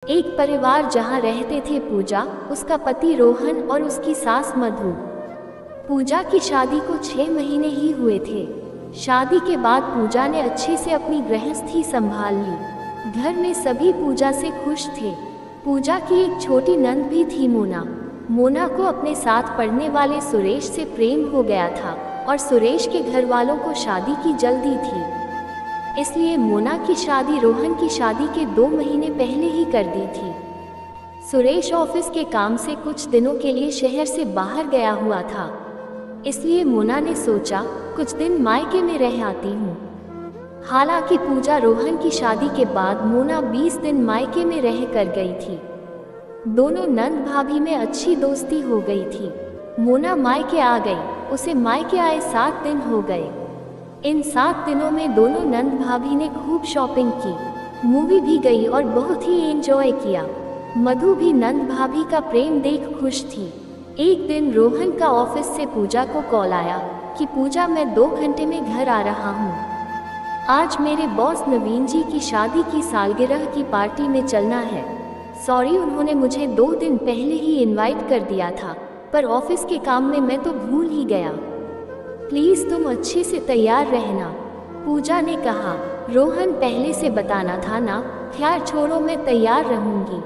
एक परिवार जहाँ रहते थे पूजा, उसका पति रोहन और उसकी सास मधु। पूजा की शादी को 6 महीने ही हुए थे। शादी के बाद पूजा ने अच्छे से अपनी गृहस्थी संभाल ली। घर में सभी पूजा से खुश थे। पूजा की एक छोटी नंद भी थी मोना। मोना को अपने साथ पढ़ने वाले सुरेश से प्रेम हो गया था और सुरेश के घर वालों को शादी की जल्दी थी, इसलिए मोना की शादी रोहन की शादी के 2 महीने पहले ही कर दी थी। सुरेश ऑफिस के काम से कुछ दिनों के लिए शहर से बाहर गया हुआ था, इसलिए मोना ने सोचा कुछ दिन मायके में रह आती हूँ। हालांकि पूजा रोहन की शादी के बाद मोना 20 दिन मायके में रह कर गई थी। दोनों नंद भाभी में अच्छी दोस्ती हो गई थी। मोना मायके आ गई, उसे मायके आए 7 दिन हो गए। इन 7 दिनों में दोनों नंद भाभी ने खूब शॉपिंग की, मूवी भी गई और बहुत ही एंजॉय किया। मधु भी नंद भाभी का प्रेम देख खुश थी। एक दिन रोहन का ऑफिस से पूजा को कॉल आया कि पूजा, मैं 2 घंटे में घर आ रहा हूँ। आज मेरे बॉस नवीन जी की शादी की सालगिरह की पार्टी में चलना है। सॉरी, उन्होंने मुझे 2 दिन पहले ही इनवाइट कर दिया था, पर ऑफिस के काम में मैं तो भूल ही गया। प्लीज़ तुम अच्छे से तैयार रहना। पूजा ने कहा, रोहन पहले से बताना था ना। खैर छोड़ो, मैं तैयार रहूंगी।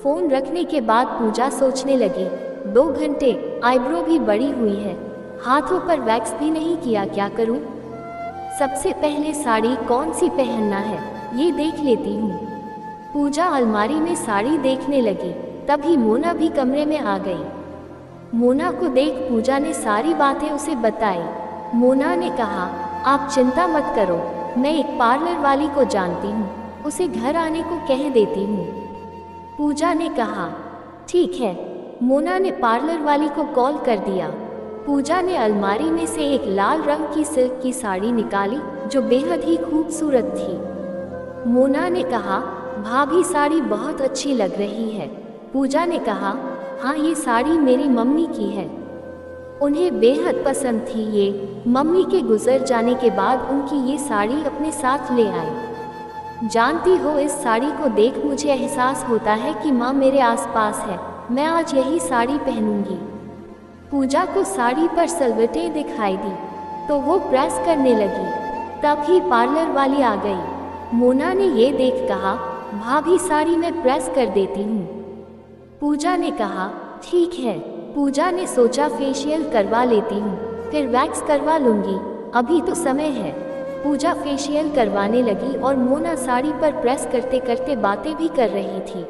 फ़ोन रखने के बाद पूजा सोचने लगी, 2 घंटे, आईब्रो भी बड़ी हुई है, हाथों पर वैक्स भी नहीं किया, क्या करूं? सबसे पहले साड़ी कौन सी पहनना है ये देख लेती हूँ। पूजा अलमारी में साड़ी देखने लगी, तभी मोना भी कमरे में आ गई। मोना को देख पूजा ने सारी बातें उसे बताई। मोना ने कहा, आप चिंता मत करो, मैं एक पार्लर वाली को जानती हूँ, उसे घर आने को कह देती हूँ। पूजा ने कहा, ठीक है। मोना ने पार्लर वाली को कॉल कर दिया। पूजा ने अलमारी में से एक लाल रंग की सिल्क की साड़ी निकाली जो बेहद ही खूबसूरत थी। मोना ने कहा, भाभी साड़ी बहुत अच्छी लग रही है। पूजा ने कहा, हाँ, ये साड़ी मेरी मम्मी की है, उन्हें बेहद पसंद थी। ये मम्मी के गुजर जाने के बाद उनकी ये साड़ी अपने साथ ले आई। जानती हो, इस साड़ी को देख मुझे एहसास होता है कि माँ मेरे आसपास है। मैं आज यही साड़ी पहनूंगी। पूजा को साड़ी पर सलवटें दिखाई दी तो वो प्रेस करने लगी, तभी पार्लर वाली आ गई। मोना ने ये देख कहा, भाभी साड़ी मैं प्रेस कर देती हूँ। पूजा ने कहा, ठीक है। पूजा ने सोचा फेशियल करवा लेती हूँ, फिर वैक्स करवा लूँगी, अभी तो समय है। पूजा फेशियल करवाने लगी और मोना साड़ी पर प्रेस करते करते बातें भी कर रही थी।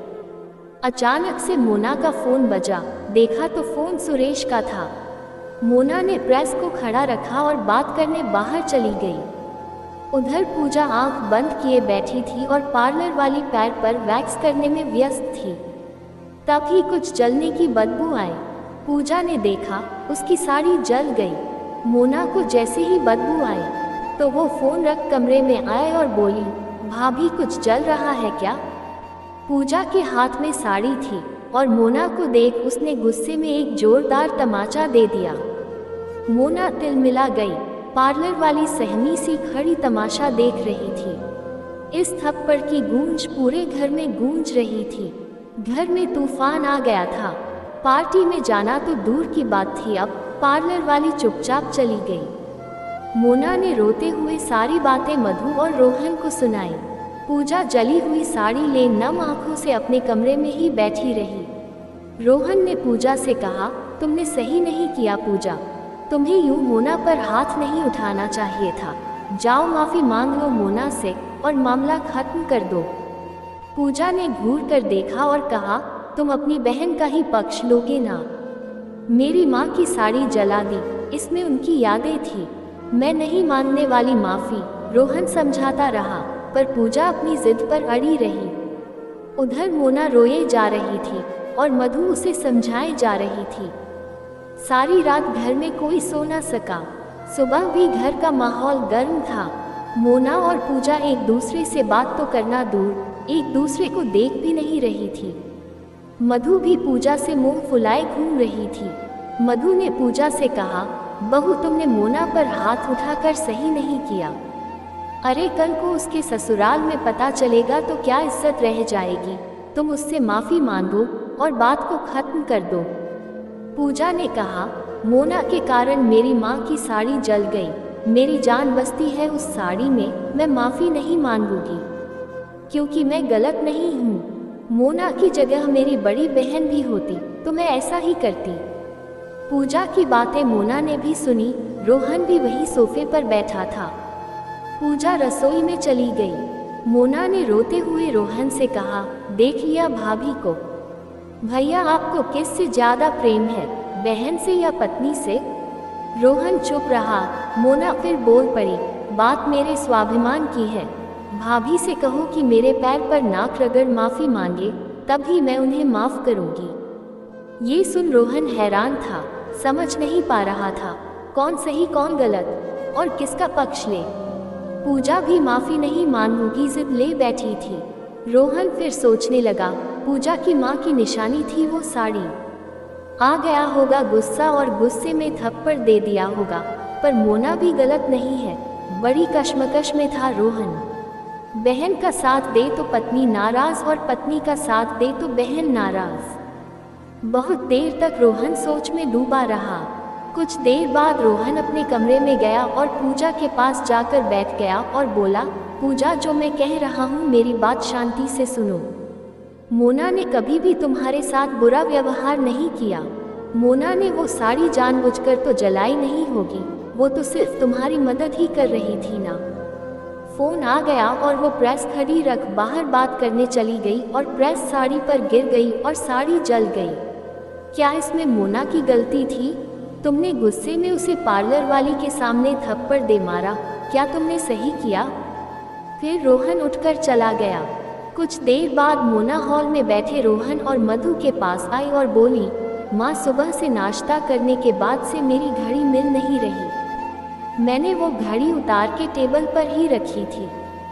अचानक से मोना का फ़ोन बजा। देखा तो फ़ोन सुरेश का था। मोना ने प्रेस को खड़ा रखा और बात करने बाहर चली गई। उधर पूजा आंख बंद किए बैठी थी और पार्लर वाली पैर पर वैक्स करने में व्यस्त थी। तभी कुछ जलने की बदबू आई। पूजा ने देखा, उसकी साड़ी जल गई। मोना को जैसे ही बदबू आई तो वो फ़ोन रख कमरे में आए और बोली, भाभी कुछ जल रहा है क्या? पूजा के हाथ में साड़ी थी और मोना को देख उसने गुस्से में एक जोरदार तमाचा दे दिया। मोना तिलमिला गई। पार्लर वाली सहमी सी खड़ी तमाशा देख रही थी। इस थप्पड़ की गूंज पूरे घर में गूंज रही थी। घर में तूफान आ गया था। पार्टी में जाना तो दूर की बात थी, अब पार्लर वाली चुपचाप चली गई। मोना ने रोते हुए सारी बातें मधु और रोहन को सुनाई। पूजा जली हुई साड़ी ले नम आंखों से अपने कमरे में ही बैठी रही। रोहन ने पूजा से कहा, तुमने सही नहीं किया पूजा, तुम्हें यूं मोना पर हाथ नहीं उठाना चाहिए था। जाओ माफ़ी मांग लो मोना से और मामला खत्म कर दो। पूजा ने घूर कर देखा और कहा, तुम अपनी बहन का ही पक्ष लोगे ना? मेरी माँ की साड़ी जला दी, इसमें उनकी यादें थी। मैं नहीं मानने वाली माफ़ी। रोहन समझाता रहा, पर पूजा अपनी जिद पर अड़ी रही। उधर मोना रोए जा रही थी और मधु उसे समझाए जा रही थी। सारी रात घर में कोई सो न सका। सुबह भी घर का माहौल गर्म था। मोना और पूजा एक दूसरे से बात तो करना दूर, एक दूसरे को देख भी नहीं रही थी। मधु भी पूजा से मुंह फुलाए घूम रही थी। मधु ने पूजा से कहा, बहू तुमने मोना पर हाथ उठाकर सही नहीं किया। अरे कल को उसके ससुराल में पता चलेगा तो क्या इज्जत रह जाएगी। तुम उससे माफ़ी मांगो और बात को खत्म कर दो। पूजा ने कहा, मोना के कारण मेरी माँ की साड़ी जल गई। मेरी जान बसती है उस साड़ी में। मैं माफ़ी नहीं मांगूंगी क्योंकि मैं गलत नहीं हूँ। मोना की जगह मेरी बड़ी बहन भी होती तो मैं ऐसा ही करती। पूजा की बातें मोना ने भी सुनी। रोहन भी वही सोफे पर बैठा था। पूजा रसोई में चली गई। मोना ने रोते हुए रोहन से कहा, देख लिया भाभी को। भैया आपको किससे ज़्यादा प्रेम है, बहन से या पत्नी से? रोहन चुप रहा। मोना फिर बोल पड़ी, बात मेरे स्वाभिमान की है। भाभी से कहो कि मेरे पैर पर नाक रगड़ माफ़ी मांगे, तभी मैं उन्हें माफ़ करूँगी। ये सुन रोहन हैरान था, समझ नहीं पा रहा था कौन सही कौन गलत और किसका पक्ष ले। पूजा भी माफ़ी नहीं मांगूंगी जिद ले बैठी थी। रोहन फिर सोचने लगा, पूजा की माँ की निशानी थी वो साड़ी। आ गया होगा गुस्सा और गुस्से में थप्पड़ दे दिया होगा, पर मोना भी गलत नहीं है। बड़ी कश्मकश में था रोहन। बहन का साथ दे तो पत्नी नाराज और पत्नी का साथ दे तो बहन नाराज। बहुत देर तक रोहन सोच में डूबा रहा। कुछ देर बाद रोहन अपने कमरे में गया और पूजा के पास जाकर बैठ गया और बोला, पूजा जो मैं कह रहा हूँ मेरी बात शांति से सुनो। मोना ने कभी भी तुम्हारे साथ बुरा व्यवहार नहीं किया। मोना ने वो साड़ी जानबूझकर तो जलाई नहीं होगी, वो तो सिर्फ तुम्हारी मदद ही कर रही थी ना। फोन आ गया और वो प्रेस खड़ी रख बाहर बात करने चली गई और प्रेस साड़ी पर गिर गई और साड़ी जल गई। क्या इसमें मोना की गलती थी? तुमने गुस्से में उसे पार्लर वाली के सामने थप्पड़ दे मारा, क्या तुमने सही किया? फिर रोहन उठकर चला गया। कुछ देर बाद मोना हॉल में बैठे रोहन और मधु के पास आई और बोली, माँ सुबह से नाश्ता करने के बाद से मेरी घड़ी मिल नहीं रही। मैंने वो घड़ी उतार के टेबल पर ही रखी थी,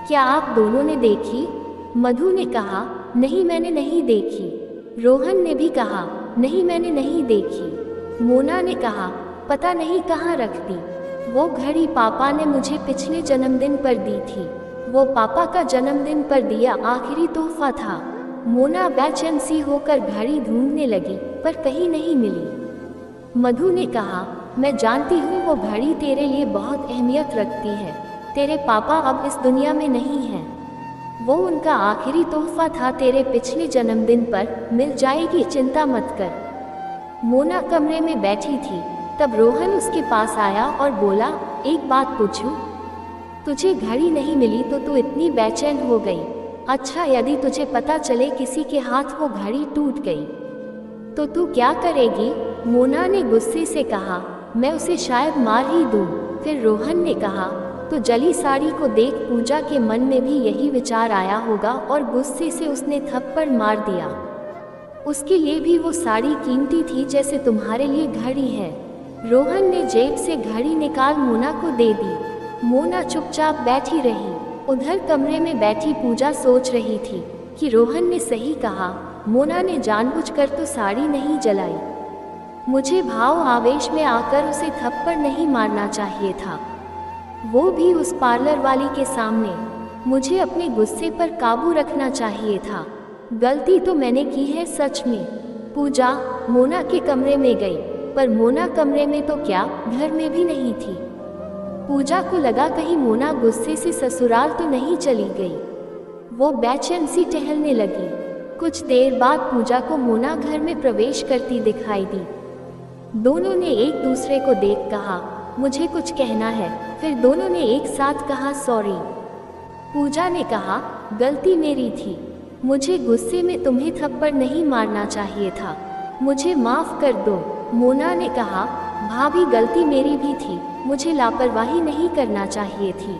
क्या आप दोनों ने देखी? मधु ने कहा, नहीं मैंने नहीं देखी। रोहन ने भी कहा, नहीं मैंने नहीं देखी। मोना ने कहा, पता नहीं कहाँ रख दी। वो घड़ी पापा ने मुझे पिछले जन्मदिन पर दी थी। वो पापा का जन्मदिन पर दिया आखिरी तोहफा था। मोना बेचैन सी होकर घड़ी ढूंढने लगी पर कहीं नहीं मिली। मधु ने कहा, मैं जानती हूँ वो घड़ी तेरे लिए बहुत अहमियत रखती है। तेरे पापा अब इस दुनिया में नहीं हैं। वो उनका आखिरी तोहफा था तेरे पिछले जन्मदिन पर, मिल जाएगी, चिंता मत कर। मोना कमरे में बैठी थी, तब रोहन उसके पास आया और बोला, एक बात पूछूं? तुझे घड़ी नहीं मिली तो तू इतनी बेचैन हो गई। अच्छा, यदि तुझे पता चले किसी के हाथ वो घड़ी टूट गई तो तू क्या करेगी? मोना ने गुस्से से कहा, मैं उसे शायद मार ही दूं। फिर रोहन ने कहा, तो जली साड़ी को देख पूजा के मन में भी यही विचार आया होगा और गुस्से से उसने थप्पड़ मार दिया। उसके लिए भी वो साड़ी कीमती थी जैसे तुम्हारे लिए घड़ी है। रोहन ने जेब से घड़ी निकाल मोना को दे दी। मोना चुपचाप बैठी रही। उधर कमरे में बैठी पूजा सोच रही थी कि रोहन ने सही कहा, मोना ने जानबूझकर तो साड़ी नहीं जलाई। मुझे भाव आवेश में आकर उसे थप्पड़ नहीं मारना चाहिए था, वो भी उस पार्लर वाली के सामने। मुझे अपने गुस्से पर काबू रखना चाहिए था। गलती तो मैंने की है सच में। पूजा मोना के कमरे में गई, पर मोना कमरे में तो क्या, घर में भी नहीं थी। पूजा को लगा कहीं मोना गुस्से से ससुराल तो नहीं चली गई। वो बेचैन सी टहलने लगी। कुछ देर बाद पूजा को मोना घर में प्रवेश करती दिखाई दी। दोनों ने एक दूसरे को देख कहा, मुझे कुछ कहना है। फिर दोनों ने एक साथ कहा, सॉरी। पूजा ने कहा, गलती मेरी थी, मुझे गुस्से में तुम्हें थप्पड़ नहीं मारना चाहिए था, मुझे माफ़ कर दो। मोना ने कहा, भाभी गलती मेरी भी थी, मुझे लापरवाही नहीं करना चाहिए थी।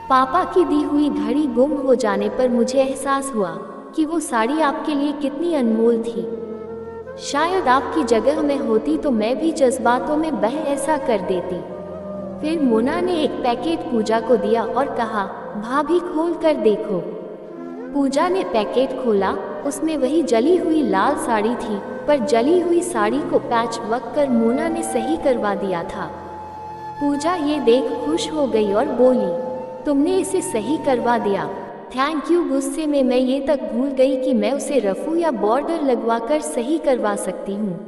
पापा की दी हुई घड़ी गुम हो जाने पर मुझे एहसास हुआ कि वो साड़ी आपके लिए कितनी अनमोल थी। शायद आपकी जगह में होती तो मैं भी जज्बातों में बह ऐसा कर देती। फिर मोना ने एक पैकेट पूजा को दिया और कहा, भाभी खोल कर देखो। पूजा ने पैकेट खोला, उसमें वही जली हुई लाल साड़ी थी, पर जली हुई साड़ी को पैच वर्क कर मोना ने सही करवा दिया था। पूजा ये देख खुश हो गई और बोली, तुमने इसे सही करवा दिया, थैंक यू। गुस्से में मैं ये तक भूल गई कि मैं उसे रफू या बॉर्डर लगवाकर सही करवा सकती हूँ।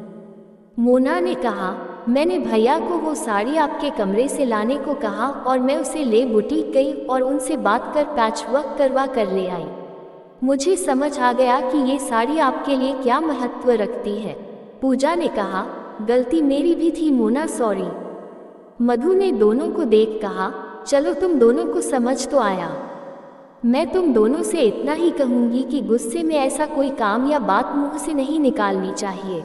मोना ने कहा, मैंने भैया को वो साड़ी आपके कमरे से लाने को कहा और मैं उसे ले बुटीक गई और उनसे बात कर पैचवर्क करवा कर ले आई। मुझे समझ आ गया कि ये साड़ी आपके लिए क्या महत्व रखती है। पूजा ने कहा, गलती मेरी भी थी मोना, सॉरी। मधु ने दोनों को देख कहा, चलो तुम दोनों को समझ तो आया। मैं तुम दोनों से इतना ही कहूँगी कि गुस्से में ऐसा कोई काम या बात मुंह से नहीं निकालनी चाहिए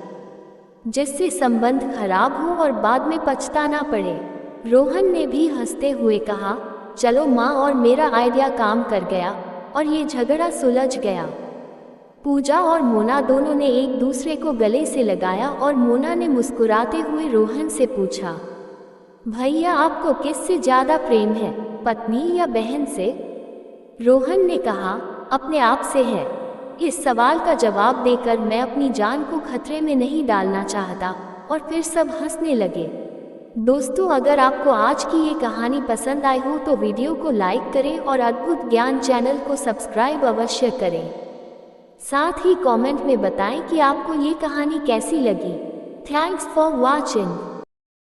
जिससे संबंध खराब हो और बाद में पछताना पड़े। रोहन ने भी हंसते हुए कहा, चलो माँ, और मेरा आइडिया काम कर गया और ये झगड़ा सुलझ गया। पूजा और मोना दोनों ने एक दूसरे को गले से लगाया और मोना ने मुस्कुराते हुए रोहन से पूछा, भैया आपको किससे ज़्यादा प्रेम है, पत्नी या बहन से? रोहन ने कहा, अपने आप से है। इस सवाल का जवाब देकर मैं अपनी जान को खतरे में नहीं डालना चाहता। और फिर सब हंसने लगे। दोस्तों, अगर आपको आज की ये कहानी पसंद आई हो तो वीडियो को लाइक करें और अद्भुत ज्ञान चैनल को सब्सक्राइब अवश्य करें। साथ ही कमेंट में बताएं कि आपको ये कहानी कैसी लगी। Thanks for watching.